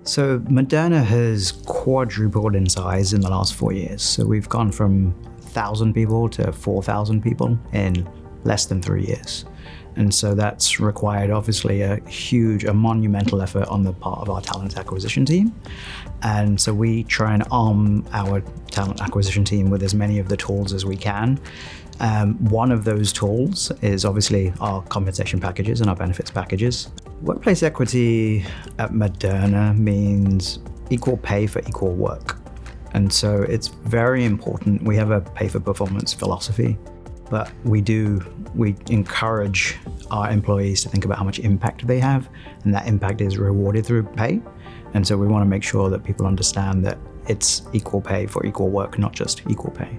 So Moderna has quadrupled in size in the last 4 years. So we've gone from 1,000 people to 4,000 people in less than 3 years. And so that's required obviously a monumental effort on the part of our talent acquisition team. And so we try and arm our talent acquisition team with as many of the tools as we can. One of those tools is obviously our compensation packages and our benefits packages. Workplace equity at Moderna means equal pay for equal work. And so it's very important. We have a pay for performance philosophy, but we encourage our employees to think about how much impact they have, and that impact is rewarded through pay. And so we want to make sure that people understand that it's equal pay for equal work, not just equal pay.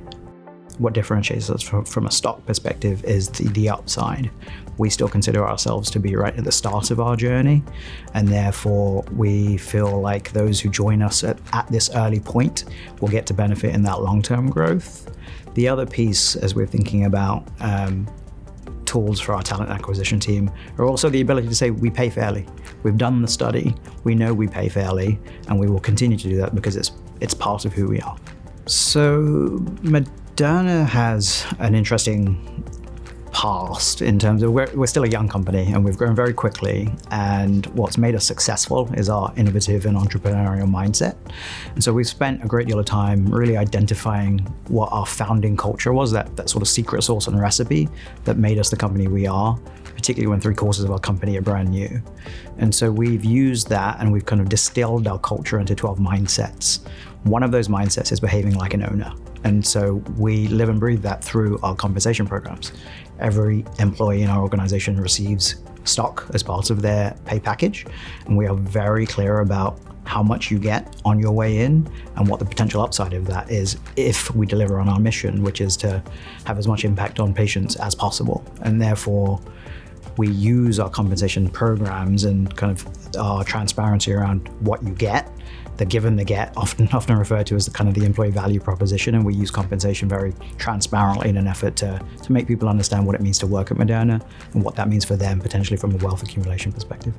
What differentiates us from a stock perspective is the upside. We still consider ourselves to be right at the start of our journey, and therefore we feel like those who join us at this early point will get to benefit in that long-term growth. The other piece, as we're thinking about tools for our talent acquisition team, are also the ability to say we pay fairly. We've done the study, we know we pay fairly, and we will continue to do that because it's part of who we are. So Moderna has an interesting past in terms of we're still a young company and we've grown very quickly, and what's made us successful is our innovative and entrepreneurial mindset. And so we've spent a great deal of time really identifying what our founding culture was, that sort of secret sauce and recipe that made us the company we are, particularly when 3/4 of our company are brand new. And so we've used that and we've kind of distilled our culture into 12 mindsets. One of those mindsets is behaving like an owner. And so we live and breathe that through our compensation programs. Every employee in our organization receives stock as part of their pay package, and we are very clear about how much you get on your way in and what the potential upside of that is if we deliver on our mission, which is to have as much impact on patients as possible. And therefore, we use our compensation programs and kind of our transparency around what you get, the give and the get, often referred to as the employee value proposition, and we use compensation very transparently in an effort to make people understand what it means to work at Moderna and what that means for them potentially from a wealth accumulation perspective.